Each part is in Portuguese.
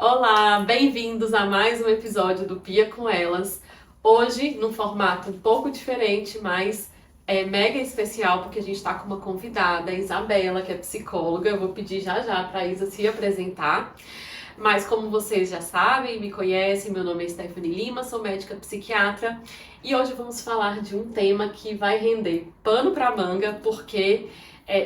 Olá, bem-vindos a mais um episódio do Pia com Elas. Hoje, num formato um pouco diferente, mas é mega especial, porque a gente está com uma convidada, a Isabela, que é psicóloga. Eu vou pedir já para a Isa se apresentar. Mas como vocês já sabem, me conhecem, meu nome é Stephanie Lima, sou médica psiquiatra. E hoje vamos falar de um tema que vai render pano para manga, porque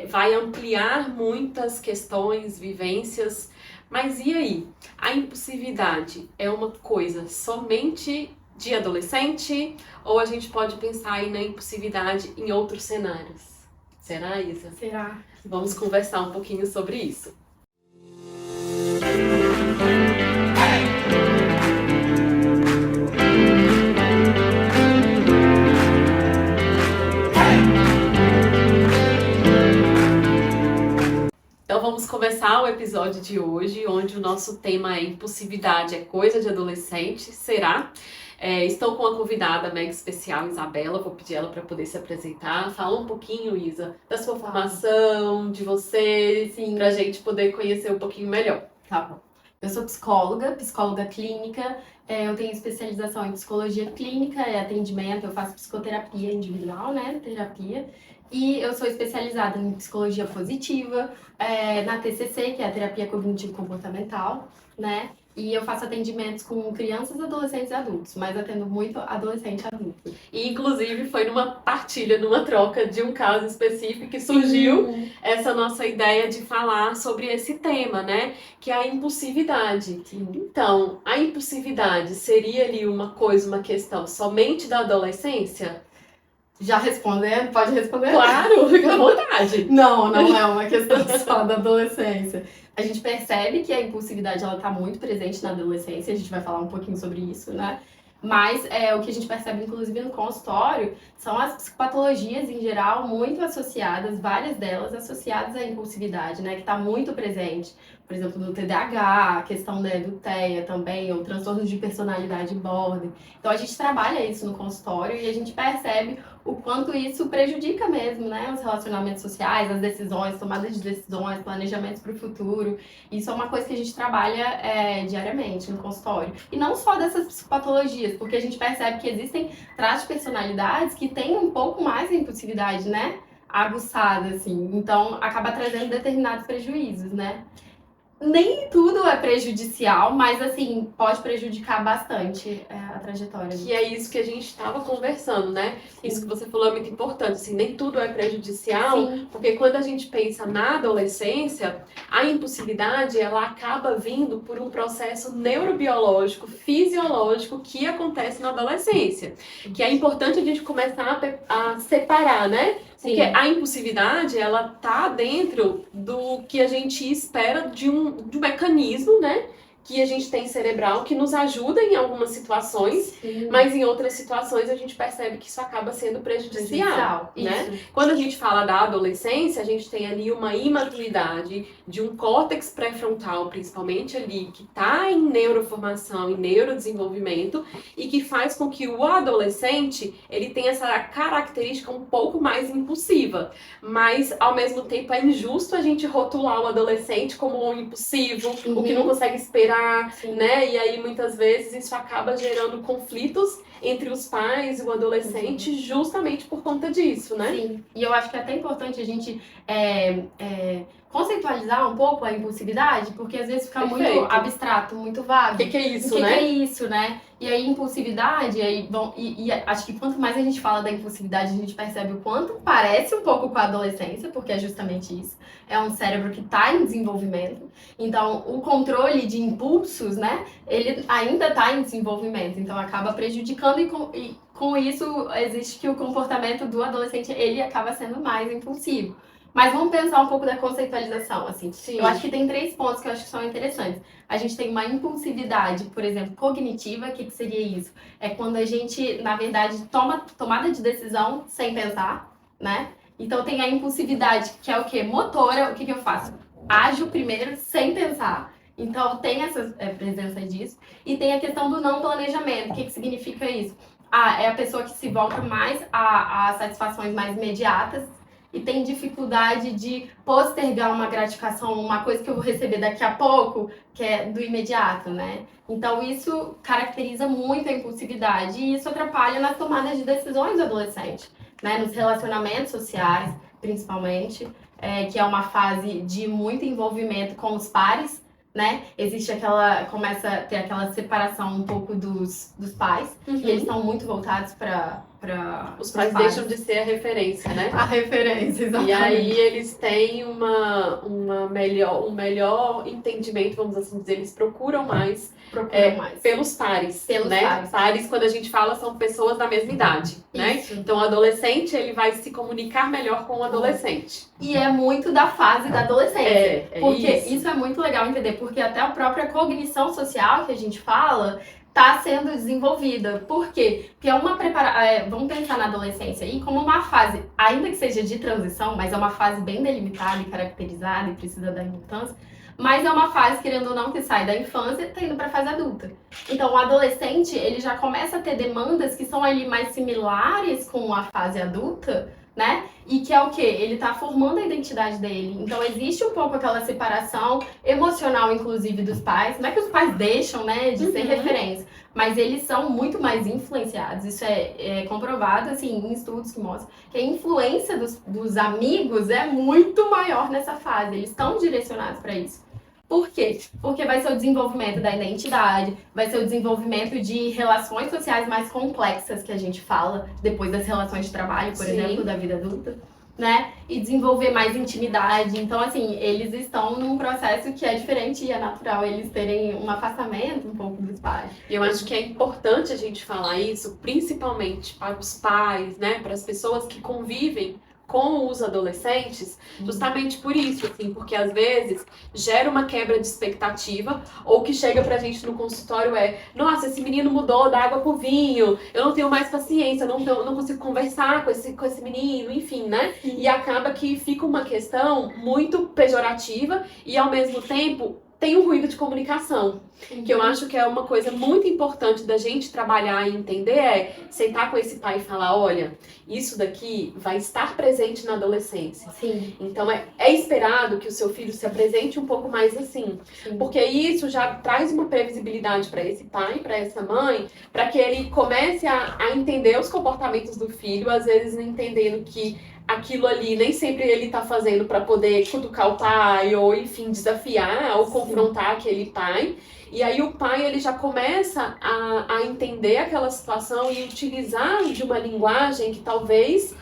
vai ampliar muitas questões, vivências. Mas e aí? A impulsividade é uma coisa somente de adolescente? Ou a gente pode pensar aí na impulsividade em outros cenários? Será, Isa? Será? Vamos conversar um pouquinho sobre isso. Então vamos começar o episódio de hoje, onde o nosso tema é impulsividade é coisa de adolescente, será? Estou com uma convidada mega especial, Isabela, vou pedir ela para poder se apresentar. Fala um pouquinho, Isa, da sua formação, de você, para a gente poder conhecer um pouquinho melhor. Tá bom. Eu sou psicóloga clínica, eu tenho especialização em psicologia clínica, atendimento, eu faço psicoterapia individual, né, terapia, e eu sou especializada em psicologia positiva, na TCC, que é a terapia cognitivo-comportamental, né, e eu faço atendimentos com crianças, adolescentes e adultos, mas atendo muito adolescente e adulto. E inclusive foi numa partilha, numa troca de um caso específico que surgiu essa nossa ideia de falar sobre esse tema, né? Que é a impulsividade. Sim. Então, a impulsividade seria ali uma coisa, uma questão somente da adolescência? Já respondendo? Pode responder? Claro, fica à vontade. Não é uma questão só da adolescência. A gente percebe que a impulsividade ela está muito presente na adolescência, a gente vai falar um pouquinho sobre isso, né? Mas o que a gente percebe, inclusive, no consultório, são as psicopatologias em geral muito associadas, várias delas associadas à impulsividade, né? Que está muito presente. Por exemplo, no TDAH, a questão do TEA também, ou transtornos de personalidade border. Então, a gente trabalha isso no consultório e a gente percebe o quanto isso prejudica mesmo, né? Os relacionamentos sociais, as decisões, tomadas de decisões, planejamentos para o futuro. Isso é uma coisa que a gente trabalha diariamente no consultório. E não só dessas psicopatologias, porque a gente percebe que existem traços de personalidades que têm um pouco mais de impulsividade, né? Aguçada, assim. Então, acaba trazendo determinados prejuízos, né? Nem tudo é prejudicial, mas assim, pode prejudicar bastante a trajetória. Que é isso que a gente estava conversando, né? Sim. Isso que você falou é muito importante, assim, nem tudo é prejudicial, sim, porque quando a gente pensa na adolescência, a impulsividade, ela acaba vindo por um processo neurobiológico, fisiológico que acontece na adolescência, que é importante a gente começar a separar, né? Porque a impulsividade, ela tá dentro do que a gente espera de um mecanismo, né? Que a gente tem cerebral que nos ajuda em algumas situações, sim, mas em outras situações a gente percebe que isso acaba sendo prejudicial, né? Isso. Quando a gente fala da adolescência, a gente tem ali uma imaturidade de um córtex pré-frontal, principalmente ali, que está em neuroformação e neurodesenvolvimento e que faz com que o adolescente, ele tenha essa característica um pouco mais impulsiva, mas ao mesmo tempo é injusto a gente rotular o adolescente como um impulsivo, o que não consegue esperar, sim, né? E aí muitas vezes isso acaba gerando conflitos entre os pais e o adolescente, justamente por conta disso, né? Sim, e eu acho que é até importante a gente conceitualizar um pouco a impulsividade, porque às vezes fica muito abstrato, muito vago. O que é isso, né? O que é isso, né? E aí, impulsividade, e acho que quanto mais a gente fala da impulsividade, a gente percebe o quanto parece um pouco com a adolescência, porque é justamente isso. É um cérebro que está em desenvolvimento. Então, o controle de impulsos, né? Ele ainda está em desenvolvimento. Então, acaba prejudicando e com isso, existe que o comportamento do adolescente, ele acaba sendo mais impulsivo. Mas vamos pensar um pouco da conceitualização, assim. Sim. Eu acho que tem 3 pontos que eu acho que são interessantes. A gente tem uma impulsividade, por exemplo, cognitiva. O que seria isso? É quando a gente, na verdade, tomada de decisão sem pensar, né? Então tem a impulsividade, que é o quê? Motora. O que eu faço? Ajo primeiro sem pensar. Então tem essa presença disso. E tem a questão do não planejamento. O que significa isso? É a pessoa que se volta mais a satisfações mais imediatas e tem dificuldade de postergar uma gratificação, uma coisa que eu vou receber daqui a pouco, que é do imediato, né? Então isso caracteriza muito a impulsividade e isso atrapalha nas tomadas de decisões do adolescente, né? Nos relacionamentos sociais, principalmente, que é uma fase de muito envolvimento com os pares, né? Começa a ter aquela separação um pouco dos pais, e eles estão muito voltados para os pais deixam de ser a referência, né? A referência, exatamente. E aí eles têm um melhor entendimento, vamos assim dizer, eles procuram mais pelos pares, né? Pares, quando a gente fala, são pessoas da mesma idade, né? Então o adolescente, ele vai se comunicar melhor com o adolescente. E é muito da fase da adolescência. Porque isso é muito legal entender, porque até a própria cognição social que a gente fala está sendo desenvolvida. Por quê? Porque vamos pensar na adolescência aí como uma fase, ainda que seja de transição, mas é uma fase bem delimitada e caracterizada e precisa da importância, mas é uma fase, querendo ou não, que sai da infância e está indo para a fase adulta. Então, o adolescente, ele já começa a ter demandas que são ali mais similares com a fase adulta, né? E que é o quê? Ele tá formando a identidade dele. Então, existe um pouco aquela separação emocional, inclusive, dos pais. Não é que os pais deixam, né, de ser referência, mas eles são muito mais influenciados. Isso é comprovado, assim, em estudos que mostram que a influência dos amigos é muito maior nessa fase. Eles estão direcionados para isso. Por quê? Porque vai ser o desenvolvimento da identidade, vai ser o desenvolvimento de relações sociais mais complexas, que a gente fala, depois das relações de trabalho, por exemplo, da vida adulta, né? E desenvolver mais intimidade. Então, assim, eles estão num processo que é diferente e é natural eles terem um afastamento um pouco dos pais. E eu acho que é importante a gente falar isso, principalmente para os pais, né? Para as pessoas que convivem com os adolescentes, justamente por isso, assim, porque às vezes gera uma quebra de expectativa, ou que chega pra gente no consultório nossa, esse menino mudou da água pro vinho, eu não tenho mais paciência, eu não consigo conversar com esse menino, enfim, né? E acaba que fica uma questão muito pejorativa e ao mesmo tempo tem um ruído de comunicação, que eu acho que é uma coisa muito importante da gente trabalhar e entender, sentar com esse pai e falar, olha, isso daqui vai estar presente na adolescência. Sim. Então é esperado que o seu filho se apresente um pouco mais assim, porque isso já traz uma previsibilidade para esse pai, para essa mãe, para que ele comece a entender os comportamentos do filho, às vezes entendendo que aquilo ali nem sempre ele tá fazendo para poder cutucar o pai ou, enfim, desafiar ou confrontar aquele pai. E aí o pai, ele já começa a entender aquela situação e utilizar de uma linguagem que talvez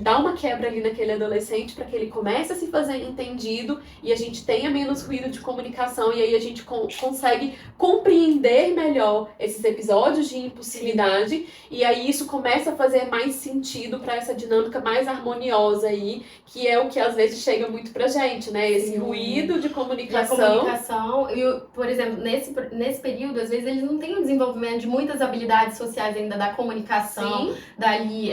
dá uma quebra ali naquele adolescente para que ele comece a se fazer entendido e a gente tenha menos ruído de comunicação e aí a gente consegue compreender melhor esses episódios de impulsividade e aí isso começa a fazer mais sentido para essa dinâmica mais harmoniosa aí, que é o que às vezes chega muito pra gente, né? Esse ruído de comunicação. E a comunicação, por exemplo, nesse período, às vezes eles não têm o desenvolvimento de muitas habilidades sociais ainda da comunicação, dali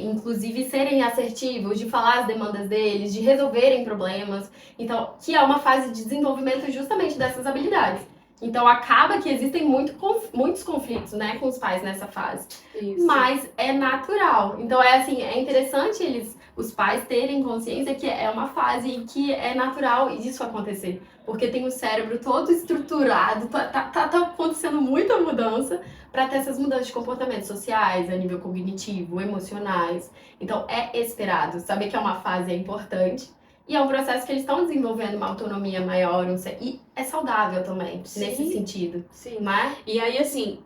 inclusive serem assertivos, de falar as demandas deles, de resolverem problemas. Então, que é uma fase de desenvolvimento justamente dessas habilidades. Então, acaba que existem muitos conflitos, né, com os pais nessa fase. Isso. Mas é natural. Então, é interessante os pais terem consciência que é uma fase que é natural isso acontecer. Porque tem o cérebro todo estruturado, tá acontecendo muita mudança para ter essas mudanças de comportamentos sociais, a nível cognitivo, emocionais. Então, é esperado. Saber que é uma fase é importante. E é um processo que eles estão desenvolvendo uma autonomia maior, e é saudável também, nesse sentido. Sim. Né? E aí, assim,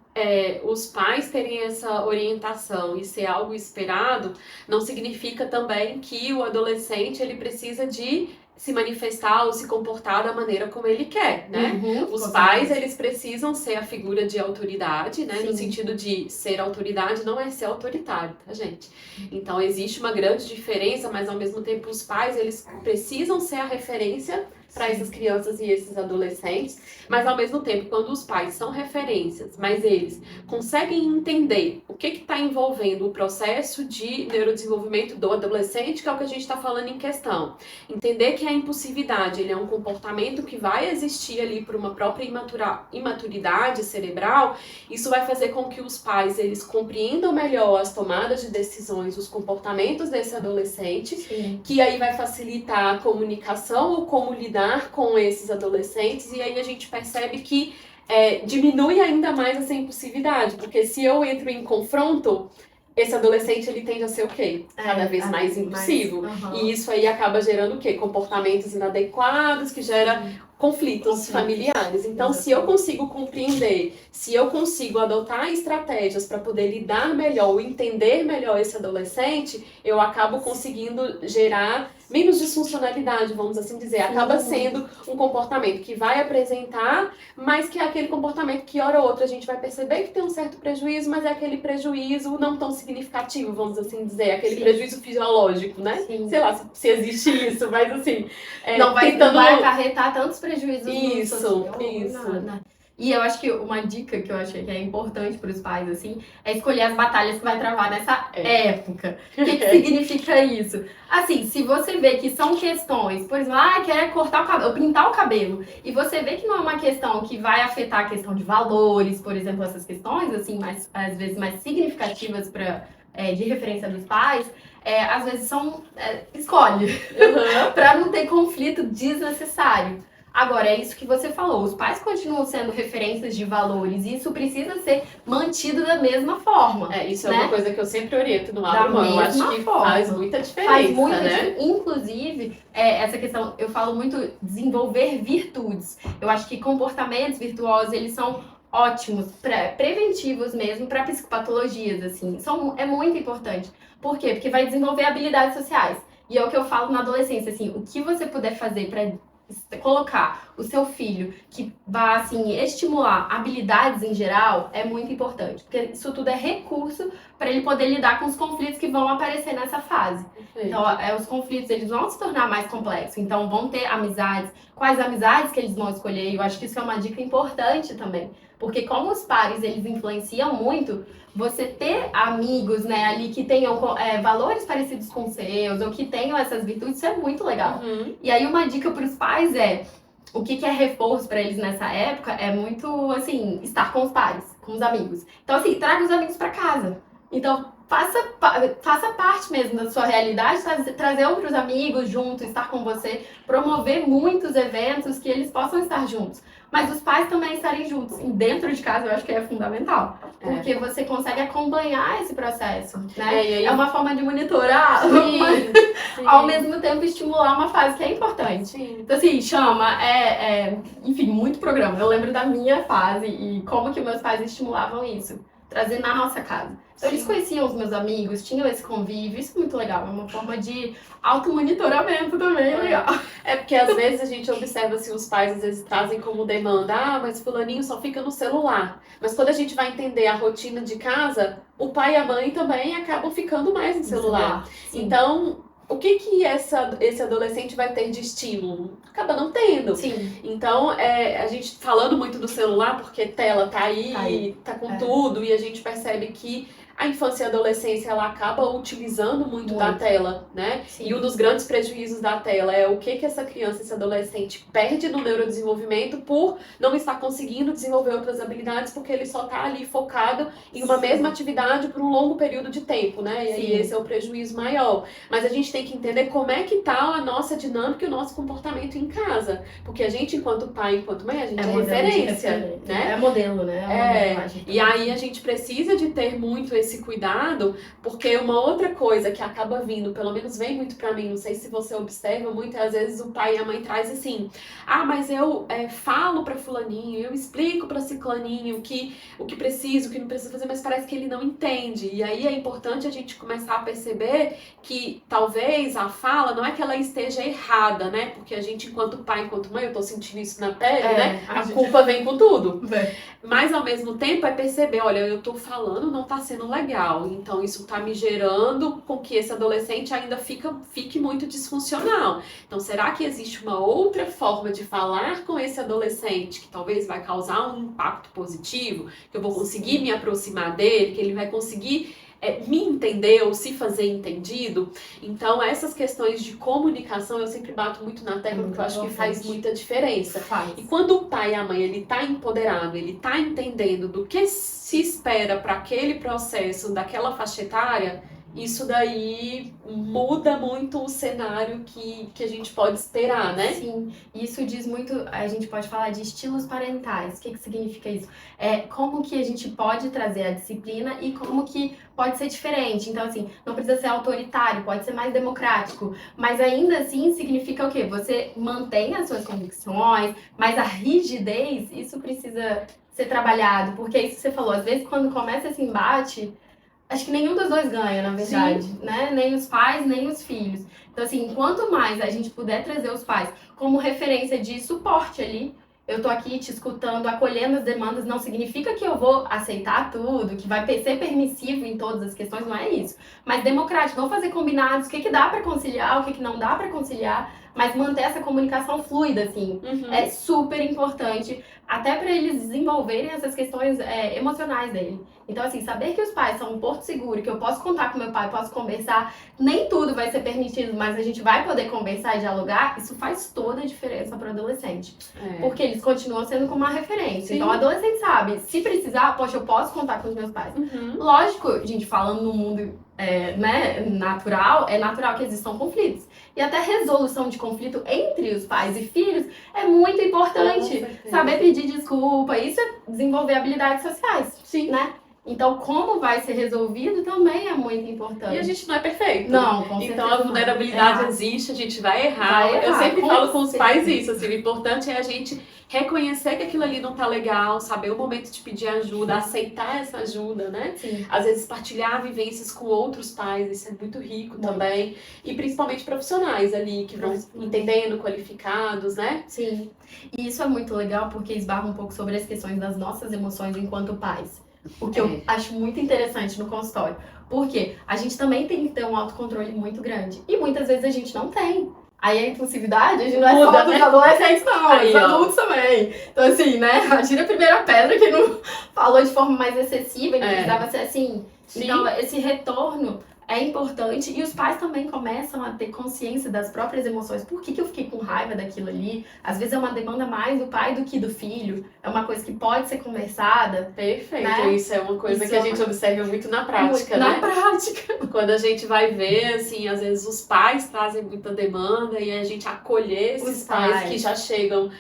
os pais terem essa orientação e ser algo esperado, não significa também que o adolescente ele precisa de se manifestar ou se comportar da maneira como ele quer, né? Os pais, eles precisam ser a figura de autoridade, né? No sentido de ser autoridade não é ser autoritário, tá, gente? Então, existe uma grande diferença, mas ao mesmo tempo os pais, eles precisam ser a referência para essas crianças e esses adolescentes, mas ao mesmo tempo, quando os pais são referências, mas eles conseguem entender o que está envolvendo o processo de neurodesenvolvimento do adolescente, que é o que a gente está falando em questão. Entender que a impulsividade ele é um comportamento que vai existir ali por uma própria imaturidade cerebral, isso vai fazer com que os pais eles compreendam melhor as tomadas de decisões, os comportamentos desse adolescente, Sim. que aí vai facilitar a comunicação ou como lidar com esses adolescentes, e aí a gente percebe que diminui ainda mais essa impulsividade, porque se eu entro em confronto, esse adolescente ele tende a ser o quê? Cada vez mais impulsivo. E isso aí acaba gerando o quê? Comportamentos inadequados, que gera conflitos familiares. Então, se eu consigo compreender, se eu consigo adotar estratégias para poder lidar melhor, ou entender melhor esse adolescente, eu acabo conseguindo gerar menos disfuncionalidade, vamos assim dizer. Acaba sendo um comportamento que vai apresentar, mas que é aquele comportamento que, hora ou outra, a gente vai perceber que tem um certo prejuízo, mas é aquele prejuízo não tão significativo, vamos assim dizer. Aquele prejuízo fisiológico, né? Sei lá se existe isso, mas assim... não vai acarretar tantos prejuízos. Isso. E eu acho que uma dica que eu achei que é importante para os pais, assim, é escolher as batalhas que vai travar nessa época. O que significa isso? Assim, se você vê que são questões, por exemplo, quer cortar o cabelo, pintar o cabelo, e você vê que não é uma questão que vai afetar a questão de valores, por exemplo, essas questões, assim, mais, às vezes mais significativas de referência dos pais, às vezes escolhe, para não ter conflito desnecessário. Agora, é isso que você falou, os pais continuam sendo referências de valores e isso precisa ser mantido da mesma forma. Isso é uma coisa que eu sempre oriento no Abra Mão. Eu acho que faz muita diferença, faz muita né? Inclusive, essa questão, eu falo muito desenvolver virtudes. Eu acho que comportamentos virtuosos, eles são ótimos, preventivos mesmo para psicopatologias, assim. É muito importante. Por quê? Porque vai desenvolver habilidades sociais. E é o que eu falo na adolescência, assim, o que você puder fazer para colocar o seu filho que vai, assim, estimular habilidades em geral é muito importante. Porque isso tudo é recurso para ele poder lidar com os conflitos que vão aparecer nessa fase. Então, os conflitos, eles vão se tornar mais complexos. Então, vão ter amizades. Quais amizades que eles vão escolher? Eu acho que isso é uma dica importante também. Porque como os pares, eles influenciam muito, você ter amigos, né, ali que tenham valores parecidos com os seus, ou que tenham essas virtudes, isso é muito legal. E aí uma dica para os pais o que é reforço para eles nessa época é muito, assim, estar com os pares, com os amigos. Então, assim, traga os amigos para casa. Então, faça parte mesmo da sua realidade, trazer outros amigos junto, estar com você, promover muitos eventos que eles possam estar juntos. Mas os pais também estarem juntos. E dentro de casa eu acho que é fundamental. Porque você consegue acompanhar esse processo, né? É uma forma de monitorar, ao mesmo tempo estimular uma fase que é importante. Então assim, enfim, muito programa. Eu lembro da minha fase e como que meus pais estimulavam isso. Trazer na nossa casa. Então, eles conheciam os meus amigos, tinham esse convívio, isso é muito legal, é uma forma de automonitoramento também, legal. Porque às vezes a gente observa assim, os pais às vezes trazem como demanda, mas fulaninho só fica no celular. Mas quando a gente vai entender a rotina de casa, o pai e a mãe também acabam ficando mais no celular. Então, o que esse adolescente vai ter de estímulo? Acaba não tendo. Então, a gente falando muito do celular, porque tela tá aí. Tá com tudo, e a gente percebe que a infância e a adolescência, ela acaba utilizando muito da tela, né? E um dos grandes prejuízos da tela é o que essa criança, esse adolescente perde no neurodesenvolvimento por não estar conseguindo desenvolver outras habilidades, porque ele só tá ali focado em uma mesma atividade por um longo período de tempo, né? E aí esse é o prejuízo maior. Mas a gente tem que entender como é que tá a nossa dinâmica e o nosso comportamento em casa. Porque a gente, enquanto pai, enquanto mãe, a gente é referência, né? É modelo, né? E aí a gente precisa de ter muito esse cuidado, porque uma outra coisa que acaba vindo, pelo menos vem muito pra mim, não sei se você observa, muitas vezes o pai e a mãe traz assim, mas eu falo pra fulaninho, eu explico pra ciclaninho o que precisa, o que não precisa fazer, mas parece que ele não entende. E aí é importante a gente começar a perceber que talvez a fala não é que ela esteja errada, né? Porque a gente, enquanto pai, enquanto mãe, eu tô sentindo isso na pele, né? A culpa vem com tudo. Mas ao mesmo tempo é perceber, olha, eu tô falando, não tá sendo legal. Então isso tá me gerando com que esse adolescente ainda fique muito disfuncional. Então será que existe uma outra forma de falar com esse adolescente que talvez vai causar um impacto positivo, que eu vou conseguir me aproximar dele, que ele vai conseguir me entender ou se fazer entendido? Então, essas questões de comunicação, eu sempre bato muito na tecla, porque eu acho que faz muita diferença. E quando o pai e a mãe, ele tá empoderado, ele tá entendendo do que se espera para aquele processo, daquela faixa etária, isso daí muda muito o cenário que a gente pode esperar, né? Sim, isso diz muito, a gente pode falar de estilos parentais. O que significa isso? Como que a gente pode trazer a disciplina e como que pode ser diferente. Então, assim, não precisa ser autoritário, pode ser mais democrático, mas ainda assim significa o quê? Você mantém as suas convicções, mas a rigidez, isso precisa ser trabalhado, porque é isso que você falou, às vezes quando começa esse embate, acho que nenhum dos dois ganha, na verdade, né? Nem os pais, nem os filhos. Então, assim, quanto mais a gente puder trazer os pais como referência de suporte ali, eu tô aqui te escutando, acolhendo as demandas, não significa que eu vou aceitar tudo, que vai ser permissivo em todas as questões, não é isso. Mas democrático, vamos fazer combinados, o que dá para conciliar, o que não dá para conciliar, mas manter essa comunicação fluida, assim, é super importante, até para eles desenvolverem essas questões emocionais dele. Então, assim, saber que os pais são um porto seguro, que eu posso contar com meu pai, posso conversar, nem tudo vai ser permitido, mas a gente vai poder conversar e dialogar, isso faz toda a diferença para o adolescente. Porque eles continuam sendo como uma referência. Sim. Então, o adolescente sabe, se precisar, poxa, eu posso contar com os meus pais. Lógico, gente, falando no mundo natural, é natural que existam conflitos. E até resolução de conflito entre os pais e filhos é muito importante. Saber pedir desculpa, isso é desenvolver habilidades sociais. Sim. Né? Então, como vai ser resolvido também é muito importante. E a gente não é perfeito. Não, com certeza. Então, a vulnerabilidade existe, a gente vai errar. Eu sempre falo com os pais isso, assim, o importante é a gente reconhecer que aquilo ali não tá legal, saber o momento de pedir ajuda, aceitar essa ajuda, né? Sim. Às vezes partilhar vivências com outros pais, isso é muito rico também. E principalmente profissionais ali, que vão entendendo, qualificados, né? Sim. E isso é muito legal porque esbarra um pouco sobre as questões das nossas emoções enquanto pais. O que eu acho muito interessante no consultório. Porque a gente também tem que ter um autocontrole muito grande. E muitas vezes a gente não tem. Aí a impulsividade, a gente não é só dos adolescentes, não, dos adultos também. Então, assim, né? Atira a primeira pedra que não falou de forma mais excessiva, e precisava ser assim. Sim. Então, esse retorno é importante e os pais também começam a ter consciência das próprias emoções. Por que eu fiquei com raiva daquilo ali? Às vezes é uma demanda mais do pai do que do filho. É uma coisa que pode ser conversada. Perfeito. Né? Isso é uma coisa que a gente observa muito na prática, né? Na prática. Quando a gente vai ver, assim, às vezes os pais trazem muita demanda e a gente acolher esses pais que já chegam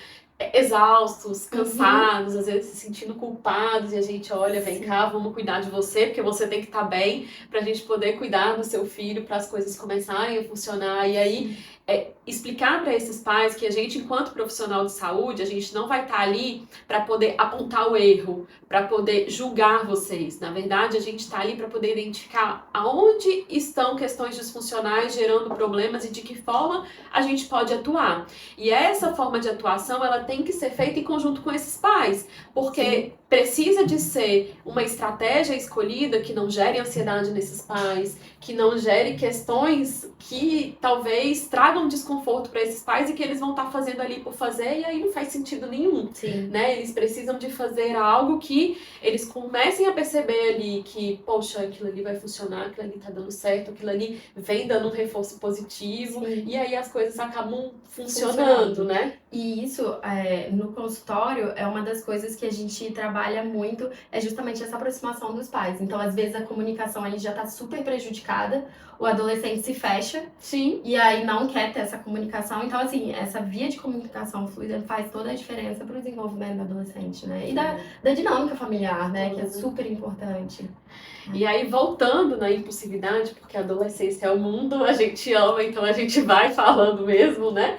exaustos, cansados, às vezes se sentindo culpados, e a gente olha, vem cá, vamos cuidar de você, porque você tem que estar bem pra gente poder cuidar do seu filho, para as coisas começarem a funcionar. E aí explicar para esses pais que a gente, enquanto profissional de saúde, a gente não vai estar ali para poder apontar o erro, para poder julgar vocês. Na verdade, a gente está ali para poder identificar aonde estão questões disfuncionais gerando problemas e de que forma a gente pode atuar. E essa forma de atuação, ela tem que ser feita em conjunto com esses pais, porque precisa de ser uma estratégia escolhida que não gere ansiedade nesses pais, que não gere questões que talvez tragam desconforto para esses pais e que eles vão estar fazendo ali por fazer, e aí não faz sentido nenhum. Né? Eles precisam de fazer algo que eles comecem a perceber ali que, poxa, aquilo ali vai funcionar, aquilo ali tá dando certo, aquilo ali vem dando um reforço positivo. E aí as coisas acabam funcionando, né? E isso, no consultório, é uma das coisas que a gente trabalha muito, é justamente essa aproximação dos pais. Então, às vezes, a comunicação ali já tá super prejudicada, o adolescente se fecha, e aí não quer ter essa comunicação. Então, assim, essa via de comunicação fluida faz toda a diferença pro desenvolvimento do adolescente, né? E da dinâmica familiar, né? Que é super importante. E aí, voltando na impulsividade, porque a adolescência é o mundo, a gente ama, então a gente vai falando mesmo, né?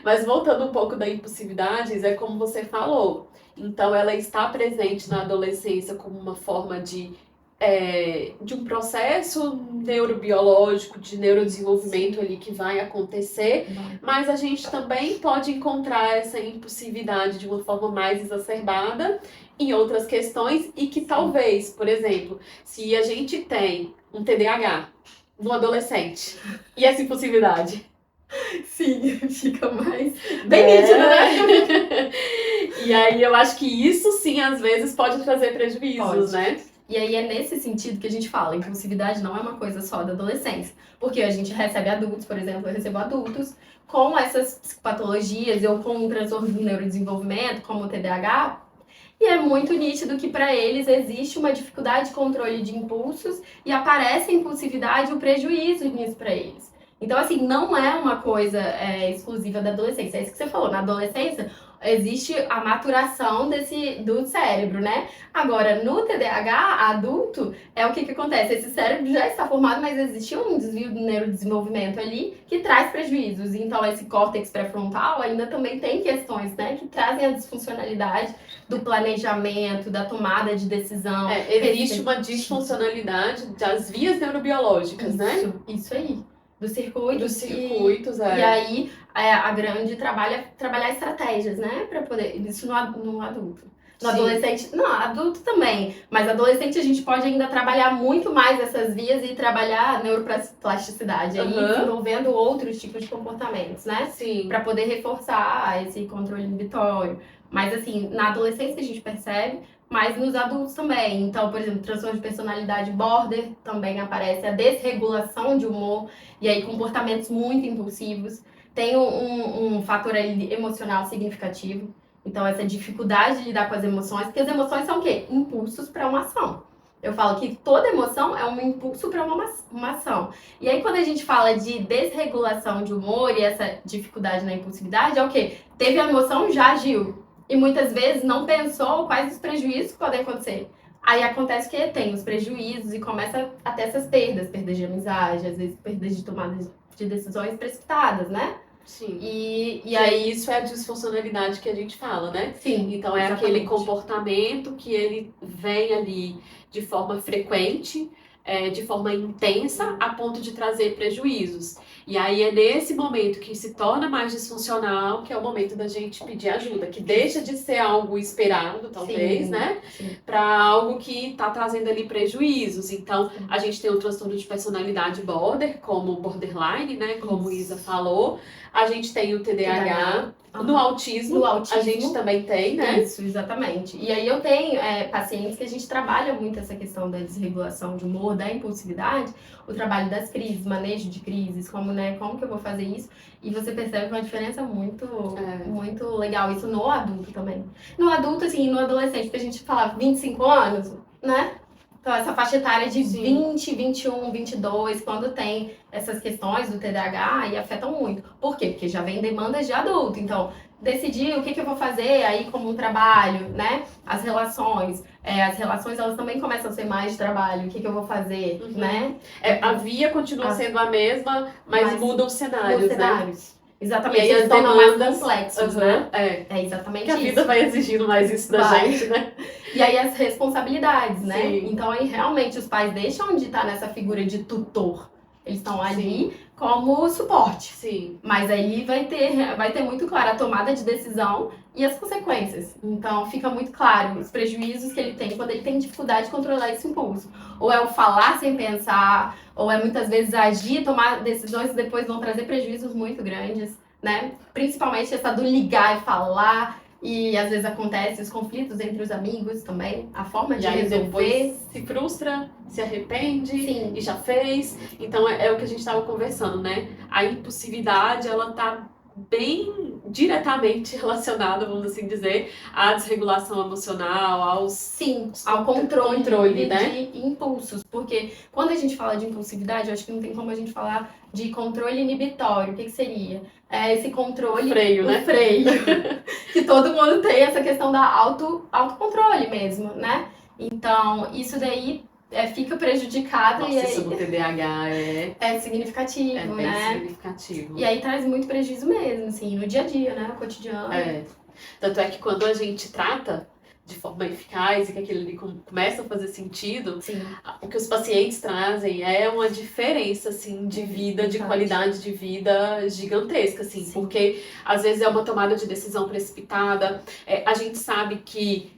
Mas voltando um pouco da impulsividade, é como você falou. Então, ela está presente na adolescência como uma forma de de um processo neurobiológico, de neurodesenvolvimento ali que vai acontecer, mas a gente também pode encontrar essa impulsividade de uma forma mais exacerbada em outras questões e que talvez, por exemplo, se a gente tem um TDAH no adolescente e essa impulsividade. Sim, fica mais bem nítido, né? E aí eu acho que isso sim, às vezes, pode trazer prejuízos, né? E aí é nesse sentido que a gente fala, impulsividade não é uma coisa só da adolescência. Porque a gente recebe adultos, por exemplo, eu recebo adultos com essas psicopatologias ou com um transtorno do neurodesenvolvimento, como o TDAH, e é muito nítido que para eles existe uma dificuldade de controle de impulsos e aparece a impulsividade e o prejuízo nisso para eles. Então, assim, não é uma coisa exclusiva da adolescência. É isso que você falou. Na adolescência, existe a maturação do cérebro, né? Agora, no TDAH adulto, é o que acontece? Esse cérebro já está formado, mas existe um desvio do neurodesenvolvimento ali que traz prejuízos. Então, esse córtex pré-frontal ainda também tem questões, né? Que trazem a disfuncionalidade do planejamento, da tomada de decisão. Existe uma disfuncionalidade das vias neurobiológicas, né? Isso aí. Dos circuitos. E aí a grande trabalhar estratégias, né? Para poder. Isso no adulto. No adolescente, não, adulto também. Mas adolescente a gente pode ainda trabalhar muito mais essas vias e trabalhar a neuroplasticidade, aí desenvolvendo outros tipos de comportamentos, né? Sim. Para poder reforçar esse controle inibitório. Mas assim, na adolescência a gente percebe, mas nos adultos também. Então, por exemplo, transtorno de personalidade border também aparece, a desregulação de humor e aí comportamentos muito impulsivos. Tem um fator emocional significativo. Então, essa dificuldade de lidar com as emoções, porque as emoções são o quê? Impulsos para uma ação. Eu falo que toda emoção é um impulso para uma ação. E aí, quando a gente fala de desregulação de humor e essa dificuldade na impulsividade, é o quê? Teve a emoção, já agiu. E muitas vezes não pensou quais os prejuízos que podem acontecer. Aí acontece que tem os prejuízos e começa a ter essas perdas de amizade, às vezes perdas de tomada de decisões precipitadas, né? Sim. E aí isso é a disfuncionalidade que a gente fala, né? Sim. Então é aquele comportamento que ele vem ali de forma frequente, de forma intensa, a ponto de trazer prejuízos. E aí é nesse momento que se torna mais disfuncional, que é o momento da gente pedir ajuda, que deixa de ser algo esperado, talvez, né? Para algo que está trazendo ali prejuízos. Então, a gente tem o transtorno de personalidade border, como borderline, né? Como Isa falou. A gente tem o TDAH. No autismo, a gente também tem, né? Isso, exatamente. E aí eu tenho pacientes que a gente trabalha muito essa questão da desregulação de humor, da impulsividade, o trabalho das crises, manejo de crises, como que eu vou fazer isso? E você percebe uma diferença muito legal, isso no adulto também. No adulto, assim, no adolescente, porque a gente fala 25 anos, né? Então, essa faixa etária de 20, 21, 22, quando tem essas questões do TDAH, aí afetam muito. Por quê? Porque já vem demandas de adulto. Então, decidir o que eu vou fazer aí como um trabalho, né? As relações elas também começam a ser mais de trabalho. O que eu vou fazer, né? A via continua sendo a mesma, mas mudam os cenários, né? Exatamente, e aí eles tornam mais complexos, né? É exatamente isso. A vida vai exigindo mais isso da gente, né? E aí as responsabilidades, né? Sim. Então aí realmente os pais deixam de estar nessa figura de tutor. Eles estão ali como suporte. Sim. Mas aí vai ter muito claro a tomada de decisão e as consequências. Então fica muito claro os prejuízos que ele tem quando ele tem dificuldade de controlar esse impulso. Ou é o falar sem pensar, ou é muitas vezes agir, tomar decisões que depois vão trazer prejuízos muito grandes, né? Principalmente essa do ligar e falar. E às vezes acontece os conflitos entre os amigos também, a forma de resolver. Se frustra, se arrepende e já fez. Então é o que a gente estava conversando, né? A impulsividade, ela tá bem diretamente relacionada, vamos assim dizer, à desregulação emocional, ao controle né? de impulsos. Porque quando a gente fala de impulsividade, eu acho que não tem como a gente falar de controle inibitório. O que seria? Esse controle... O freio. Que todo mundo tem essa questão da autocontrole mesmo, né? Então, isso daí fica prejudicado. Nossa, e aí, isso no TDAH é significativo, bem né? significativo. E aí traz muito prejuízo mesmo, assim, no dia a dia, né? No cotidiano. Tanto é que quando a gente trata de forma eficaz e que aquilo ali começa a fazer sentido, Sim. o que os pacientes trazem é uma diferença, assim, de vida, de qualidade de vida gigantesca, assim, porque às vezes é uma tomada de decisão precipitada, a gente sabe que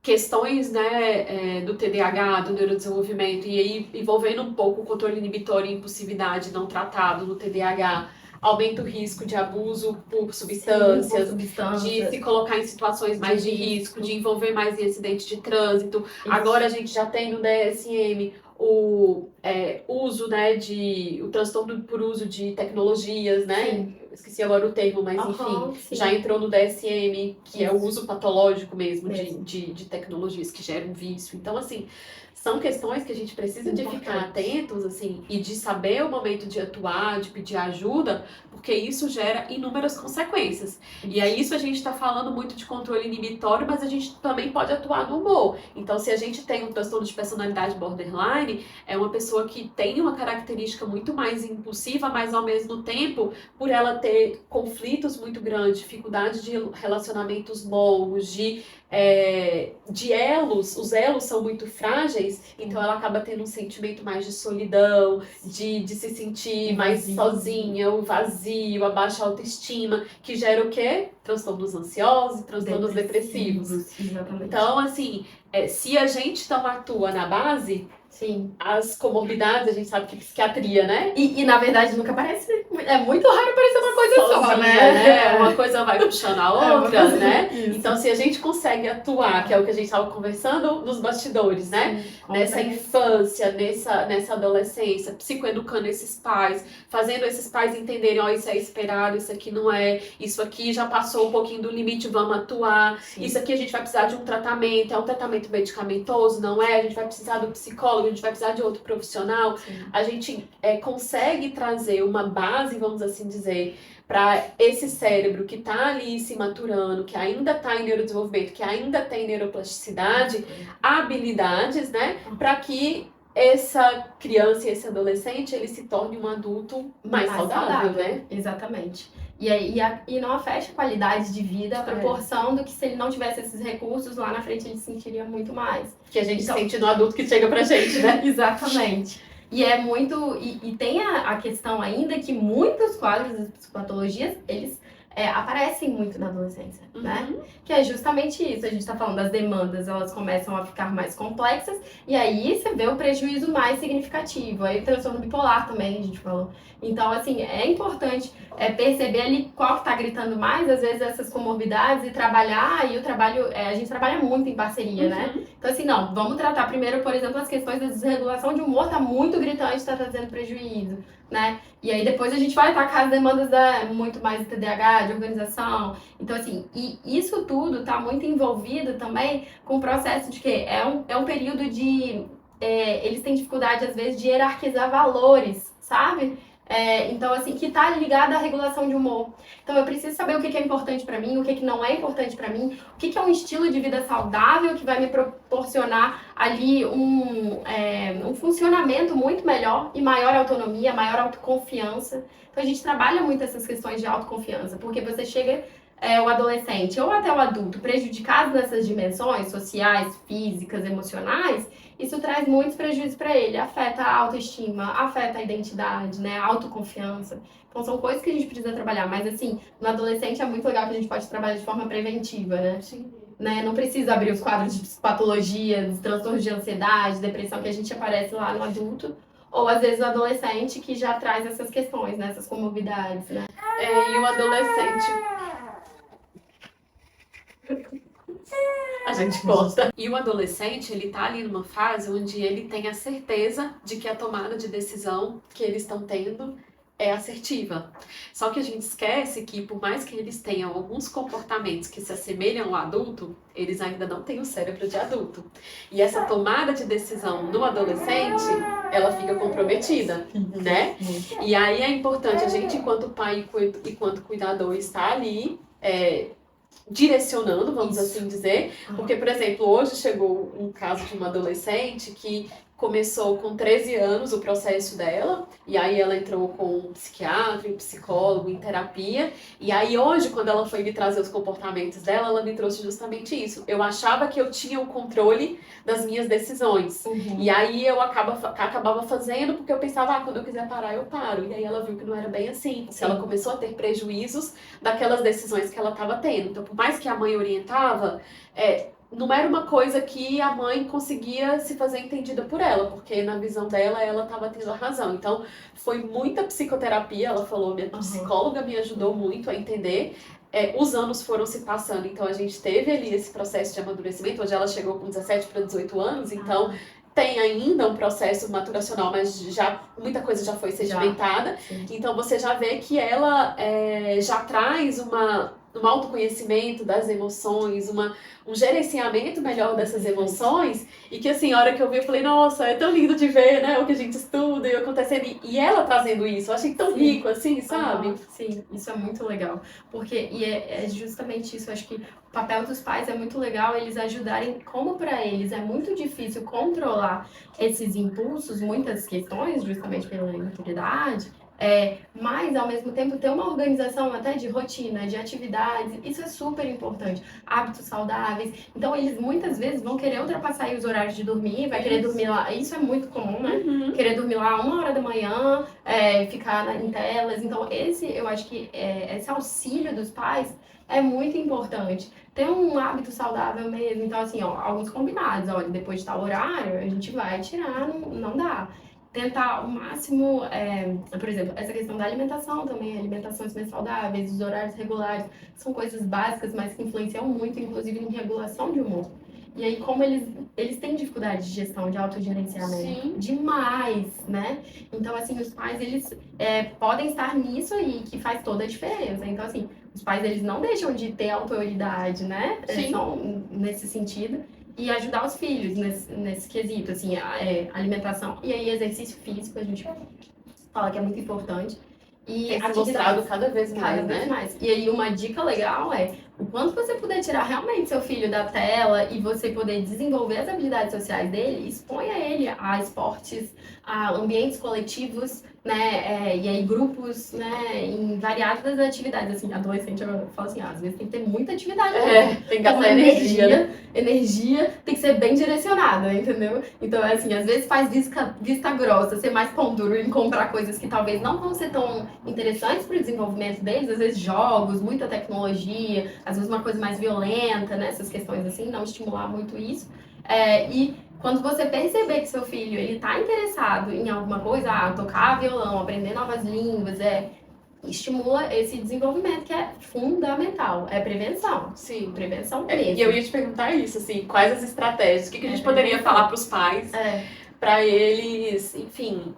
questões, né, do TDAH, do neurodesenvolvimento, e aí envolvendo um pouco o controle inibitório e impulsividade não tratado no TDAH, aumenta o risco de abuso por substâncias, de se colocar em situações mais de risco, de envolver mais em acidente de trânsito. Isso. Agora a gente já tem no DSM o uso, né, o transtorno por uso de tecnologias, né? Sim. Esqueci agora o termo, mas enfim, já entrou no DSM, que é o uso patológico mesmo. De tecnologias que geram vício. Então, assim, são questões que a gente precisa de ficar atentos, assim, e de saber o momento de atuar, de pedir ajuda, porque isso gera inúmeras consequências. E aí isso a gente está falando muito de controle inibitório, mas a gente também pode atuar no humor. Então, se a gente tem um transtorno de personalidade borderline, é uma pessoa que tem uma característica muito mais impulsiva, mas ao mesmo tempo, por ela ter conflitos muito grandes, dificuldade de relacionamentos longos, de elos, os elos são muito frágeis, então ela acaba tendo um sentimento mais de solidão, de se sentir mais sozinha, o vazio, a baixa autoestima, que gera o quê? Transtornos ansiosos, transtornos depressivos. Exatamente. Então, assim, se a gente não atua na base, as comorbidades, a gente sabe que psiquiatria, né? E na verdade nunca aparece, é muito raro aparecer uma coisa só, né? Uma coisa vai puxando a outra, né? Isso. Então, se a gente consegue atuar, que é o que a gente estava conversando nos bastidores, né? Nessa infância, nessa adolescência, psicoeducando esses pais, fazendo esses pais entenderem, ó, isso é esperado, isso aqui não é, isso aqui já passou um pouquinho do limite, vamos atuar. Isso aqui a gente vai precisar de um tratamento, é um tratamento medicamentoso, não é? A gente vai precisar do psicólogo, a gente vai precisar de outro profissional. A gente consegue trazer uma base, vamos assim dizer, para esse cérebro que está ali se maturando, que ainda está em neurodesenvolvimento, que ainda tem neuroplasticidade, habilidades, né, para que essa criança e esse adolescente ele se torne um adulto mais saudável, né? Exatamente. E não afeta a qualidade de vida, a proporção do que se ele não tivesse esses recursos, lá na frente ele sentiria muito mais. Que a gente sente no adulto que chega pra gente, né? Exatamente. E é muito. E tem a questão ainda que muitos quadros das psicopatologias, eles aparecem muito na adolescência, né? Que é justamente isso. A gente tá falando das demandas, elas começam a ficar mais complexas, e aí você vê o prejuízo mais significativo. Aí o transtorno bipolar também, a gente falou. Então, assim, é importante perceber ali qual que tá gritando mais, às vezes, essas comorbidades, e trabalhar, e o trabalho, a gente trabalha muito em parceria, né? Então, assim, não, vamos tratar primeiro, por exemplo, as questões da desregulação de humor, tá muito gritante, tá trazendo prejuízo, né? E aí depois a gente vai atacar as demandas muito mais de TDAH, de organização. Então, assim, e isso tudo tá muito envolvido também com o processo de que é um período de... eles têm dificuldade, às vezes, de hierarquizar valores, sabe? Então, assim, que tá ligado à regulação de humor. Então, eu preciso saber o que é importante pra mim, o que não é importante pra mim, o que é um estilo de vida saudável que vai me proporcionar ali um funcionamento muito melhor e maior autonomia, maior autoconfiança. Então, a gente trabalha muito essas questões de autoconfiança, porque você chega... o adolescente ou até o adulto prejudicado nessas dimensões sociais, físicas, emocionais, isso traz muitos prejuízos para ele. Afeta a autoestima, afeta a identidade, né? A autoconfiança. Então são coisas que a gente precisa trabalhar. Mas assim, no adolescente é muito legal que a gente pode trabalhar de forma preventiva, né? Sim. Né? Não precisa abrir os quadros de patologia, de transtornos de ansiedade, depressão que a gente aparece lá no adulto. Ou às vezes o adolescente que já traz essas questões, né? Essas comorbidades, né? E o adolescente... A gente gosta. E o adolescente, ele tá ali numa fase onde ele tem a certeza de que a tomada de decisão que eles estão tendo é assertiva. Só que a gente esquece que, por mais que eles tenham alguns comportamentos que se assemelham ao adulto, eles ainda não têm o cérebro de adulto. E essa tomada de decisão no adolescente, ela fica comprometida, né? E aí é importante a gente, enquanto pai e enquanto cuidador, estar ali... direcionando, vamos assim dizer, porque, por exemplo, hoje chegou um caso de uma adolescente que começou com 13 anos o processo dela, e aí ela entrou com um psiquiatra, um psicólogo, em terapia, e aí hoje, quando ela foi me trazer os comportamentos dela, ela me trouxe justamente isso. Eu achava que eu tinha o controle das minhas decisões, e aí eu acabava fazendo porque eu pensava, quando eu quiser parar, eu paro. E aí ela viu que não era bem assim, porque ela começou a ter prejuízos daquelas decisões que ela estava tendo. Então, por mais que a mãe orientava, não era uma coisa que a mãe conseguia se fazer entendida por ela, porque na visão dela, ela estava tendo a razão. Então, foi muita psicoterapia, ela falou, minha psicóloga me ajudou muito a entender. Os anos foram se passando, então a gente teve ali esse processo de amadurecimento, onde ela chegou com 17 para 18 anos, então tem ainda um processo maturacional, mas já muita coisa já foi sedimentada. Então você já vê que ela já traz um autoconhecimento das emoções, um gerenciamento melhor dessas emoções, e que assim, a hora que eu vi, eu falei, nossa, é tão lindo de ver, né, o que a gente estuda e acontecendo, e ela trazendo isso, eu achei tão rico, assim, sabe? Sim, isso é muito legal, porque, é justamente isso, eu acho que o papel dos pais é muito legal, eles ajudarem, como para eles é muito difícil controlar esses impulsos, muitas questões, justamente pela imaturidade, mas ao mesmo tempo ter uma organização até de rotina, de atividades, isso é super importante. Hábitos saudáveis. Então eles muitas vezes vão querer ultrapassar aí os horários de dormir, vai querer dormir lá. Isso é muito comum, né? Querer dormir lá 1h da manhã, ficar em telas. Então eu acho que esse auxílio dos pais é muito importante. Ter um hábito saudável mesmo. Então assim, alguns combinados. Olha, depois de tal horário, a gente vai tirar, não dá. Tentar o máximo, por exemplo, essa questão da alimentação também, alimentações mais saudáveis, os horários regulares, são coisas básicas, mas que influenciam muito, inclusive, em regulação de humor. E aí, como eles têm dificuldade de gestão, de autogerenciamento, demais, né? Então, assim, os pais, eles podem estar nisso aí, que faz toda a diferença. Então, assim, os pais, eles não deixam de ter autoridade, né? São nesse sentido. E ajudar os filhos nesse quesito, assim, alimentação. E aí, exercício físico, a gente fala que é muito importante. E tem se mostrado cada vez mais, E aí, uma dica legal o quanto você puder tirar realmente seu filho da tela e você poder desenvolver as habilidades sociais dele, exponha ele a esportes, a ambientes coletivos, né, e aí grupos, né, em variadas atividades, assim, adolescente, eu falo assim, às vezes tem que ter muita atividade, tem que gastar energia tem que ser bem direcionada, entendeu? Então, assim, às vezes faz vista grossa, ser mais pão duro em comprar coisas que talvez não vão ser tão interessantes para o desenvolvimento deles, às vezes jogos, muita tecnologia, às vezes uma coisa mais violenta, né, essas questões assim, não estimular muito isso. E quando você perceber que seu filho ele tá interessado em alguma coisa, tocar violão, aprender novas línguas, estimula esse desenvolvimento que é fundamental. É prevenção. Sim. Prevenção mesmo. E eu ia te perguntar isso, assim, quais as estratégias, o que a gente poderia falar para os pais para eles, enfim,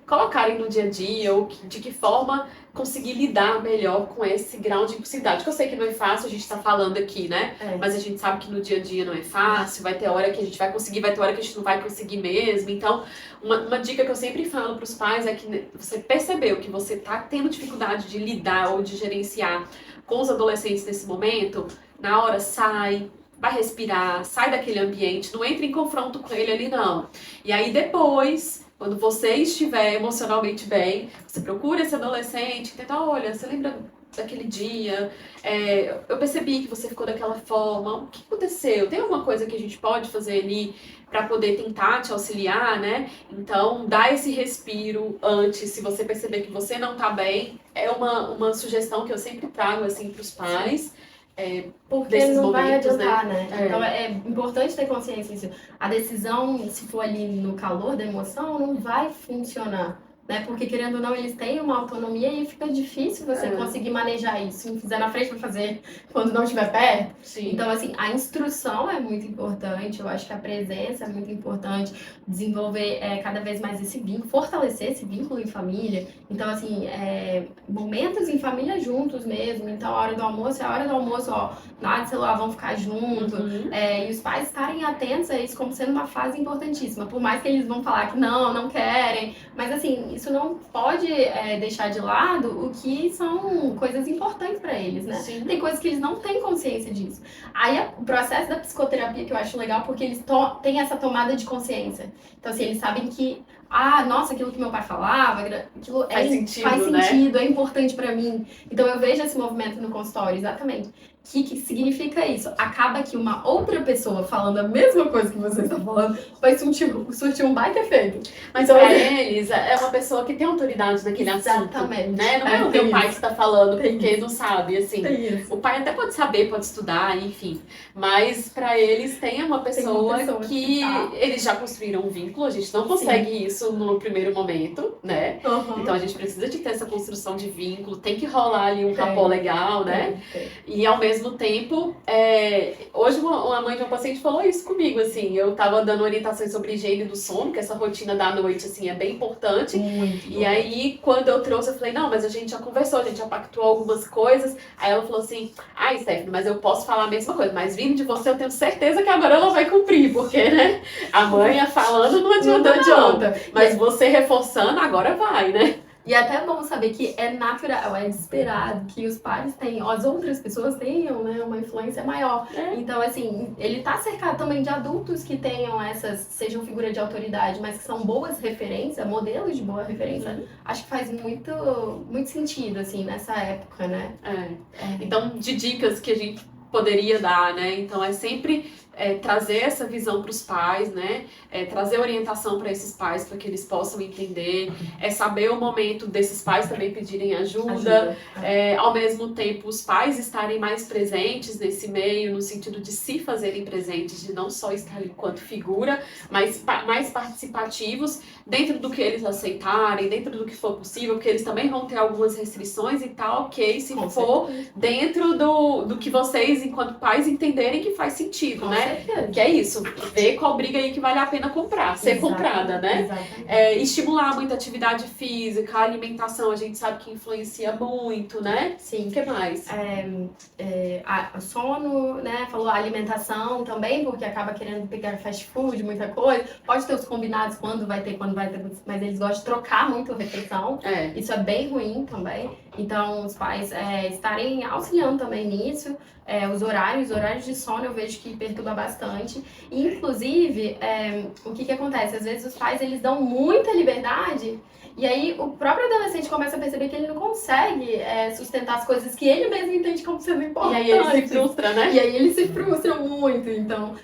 colocarem no dia a dia, ou de que forma conseguir lidar melhor com esse grau de impulsividade. Que eu sei que não é fácil, a gente tá falando aqui, né? Mas a gente sabe que no dia a dia não é fácil, vai ter hora que a gente vai conseguir, vai ter hora que a gente não vai conseguir mesmo. Então, uma dica que eu sempre falo pros pais é que você percebeu que você tá tendo dificuldade de lidar ou de gerenciar com os adolescentes nesse momento, na hora sai, vai respirar, sai daquele ambiente, não entre em confronto com ele ali não. E aí depois, quando você estiver emocionalmente bem, você procura esse adolescente, tenta, olha, você lembra daquele dia? Eu percebi que você ficou daquela forma, o que aconteceu? Tem alguma coisa que a gente pode fazer ali para poder tentar te auxiliar, né? Então, dá esse respiro antes, se você perceber que você não tá bem, é uma sugestão que eu sempre trago, assim, pros pais. Porque não vai adiantar, né? Então é importante ter consciência disso. A decisão, se for ali no calor da emoção, não vai funcionar. Né? Porque, querendo ou não, eles têm uma autonomia e fica difícil você conseguir manejar isso. Se não fizer na frente, vai fazer quando não estiver perto. Sim. Então, assim, a instrução é muito importante. Eu acho que a presença é muito importante. Desenvolver cada vez mais esse vínculo, fortalecer esse vínculo em família. Então, assim, momentos em família juntos mesmo. Então, a hora do almoço é a hora do almoço, nada de celular, vão ficar juntos. E os pais estarem atentos a isso como sendo uma fase importantíssima. Por mais que eles vão falar que não querem. Mas, assim, isso não pode deixar de lado o que são coisas importantes para eles, né? Sim. Tem coisas que eles não têm consciência disso. Aí o processo da psicoterapia que eu acho legal, porque eles têm essa tomada de consciência. Então, assim, eles sabem que, nossa, aquilo que meu pai falava, aquilo faz sentido, é importante para mim. Então, eu vejo esse movimento no consultório, exatamente. O que significa isso? Acaba que uma outra pessoa falando a mesma coisa que você está falando vai surtir um baita efeito. Mas então, pra eles, é uma pessoa que tem autoridade naquele assunto, né? Não é o teu pai que está falando porque não sabe, assim. O pai até pode saber, pode estudar, enfim. Mas pra eles tem uma pessoa que eles já construíram um vínculo, a gente não consegue isso no primeiro momento, né? Então a gente precisa de ter essa construção de vínculo, tem que rolar ali um rapó legal, né? E ao mesmo tempo, hoje uma mãe de uma paciente falou isso comigo, assim, eu tava dando orientações sobre higiene do sono, que essa rotina da noite, assim, é bem importante. E aí, quando eu trouxe, eu falei, não, mas a gente já conversou, a gente já pactuou algumas coisas. Aí ela falou assim, Stephanie, mas eu posso falar a mesma coisa, mas vindo de você, eu tenho certeza que agora ela vai cumprir, porque, né, a mãe falando não adianta, não. Mas você reforçando, agora vai, né? E até é bom saber que é natural, é esperado que os pais tenham, as outras pessoas tenham, né, uma influência maior. Então, assim, ele tá cercado também de adultos que tenham sejam figura de autoridade, mas que são boas referências, modelos de boa referência. Acho que faz muito, muito sentido, assim, nessa época, né? Então, de dicas que a gente poderia dar, né? Então, é sempre trazer essa visão para os pais, né? Trazer orientação para esses pais para que eles possam entender, saber o momento desses pais também pedirem ajuda. Ao mesmo tempo, os pais estarem mais presentes nesse meio, no sentido de se fazerem presentes, de não só estar enquanto figura, mas mais participativos dentro do que eles aceitarem, dentro do que for possível, porque eles também vão ter algumas restrições e tal, ok, se for dentro do que vocês, enquanto pais, entenderem que faz sentido, né? Que é isso, ver qual briga aí que vale a pena comprar, ser comprada, né? Estimular muita atividade física, a alimentação, a gente sabe que influencia muito, né? Sim. O que mais? Sono, né? Falou a alimentação também, porque acaba querendo pegar fast food, muita coisa. Pode ter os combinados quando vai ter, mas eles gostam de trocar muito a refeição. Isso é bem ruim também. Então, os pais estarem auxiliando também nisso. Os horários de sono eu vejo que perturba bastante. E, inclusive, o que acontece? Às vezes os pais eles dão muita liberdade e aí o próprio adolescente começa a perceber que ele não consegue sustentar as coisas que ele mesmo entende como sendo importantes. E aí ele se frustra, né? E aí ele se frustra muito. Então,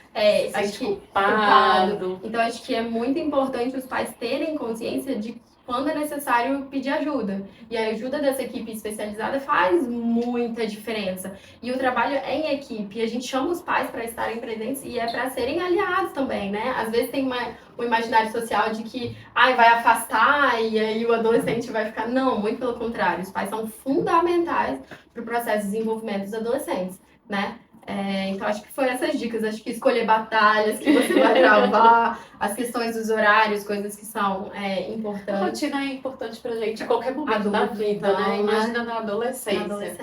acho que culpado. Então, acho que é muito importante os pais terem consciência de quando é necessário pedir ajuda. E a ajuda dessa equipe especializada faz muita diferença. E o trabalho é em equipe. A gente chama os pais para estarem presentes e é para serem aliados também, né? Às vezes tem um imaginário social de que vai afastar e aí o adolescente vai ficar... Não, muito pelo contrário. Os pais são fundamentais para o processo de desenvolvimento dos adolescentes, né? Então, acho que foram essas dicas. Acho que escolher batalhas que você vai travar, as questões dos horários, coisas que são importantes. A rotina é importante pra gente em qualquer momento da vida, né? Imagina na adolescência.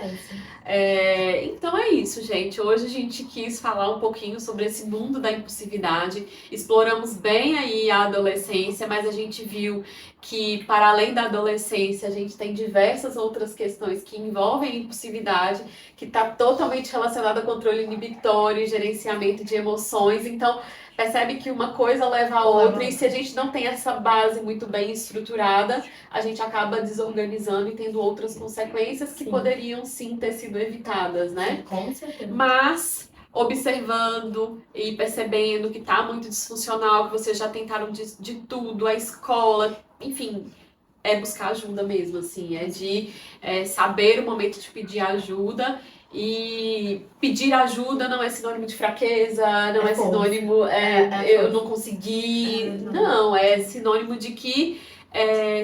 Então é isso, gente. Hoje a gente quis falar um pouquinho sobre esse mundo da impulsividade. Exploramos bem aí a adolescência, mas a gente viu que, para além da adolescência, a gente tem diversas outras questões que envolvem a impulsividade, que está totalmente relacionada a controle inibitório, gerenciamento de emoções. Então, percebe que uma coisa leva a outra, e se a gente não tem essa base muito bem estruturada, a gente acaba desorganizando e tendo outras consequências que poderiam sim ter sido evitadas, né? Com certeza. Mas observando e percebendo que está muito disfuncional, que vocês já tentaram de tudo, a escola, enfim, buscar ajuda mesmo, assim, de saber o momento de pedir ajuda. E pedir ajuda não é sinônimo de fraqueza, não é sinônimo eu não consegui, não, é sinônimo de que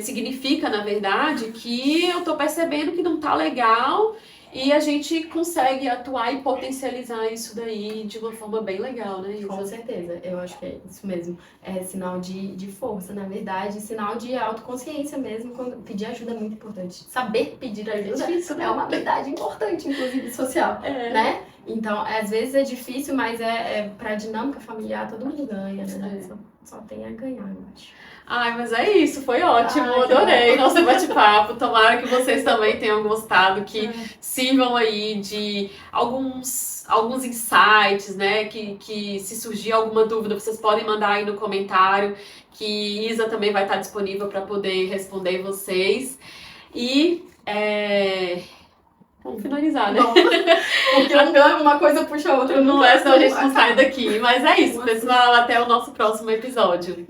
significa, na verdade, que eu tô percebendo que não tá legal e a gente consegue atuar e potencializar isso daí de uma forma bem legal, né, Isa? Com certeza, eu acho que é isso mesmo. É sinal de força, na verdade, sinal de autoconsciência mesmo. Quando pedir ajuda é muito importante. Saber pedir ajuda difícil, né? É uma habilidade importante, inclusive social, né? Então, às vezes é difícil, mas pra dinâmica familiar todo mundo ganha, né? Só tem a ganhar, eu acho. Ai, mas é isso, foi ótimo, adorei nosso bate-papo. Tomara que vocês também tenham gostado, que sirvam aí de alguns insights, né? Que se surgir alguma dúvida, vocês podem mandar aí no comentário, que Isa também vai estar disponível para poder responder vocês. E vamos finalizar, né? Porque uma coisa puxa a outra. Não é só a gente não sai daqui. Mas é isso, pessoal. Até o nosso próximo episódio.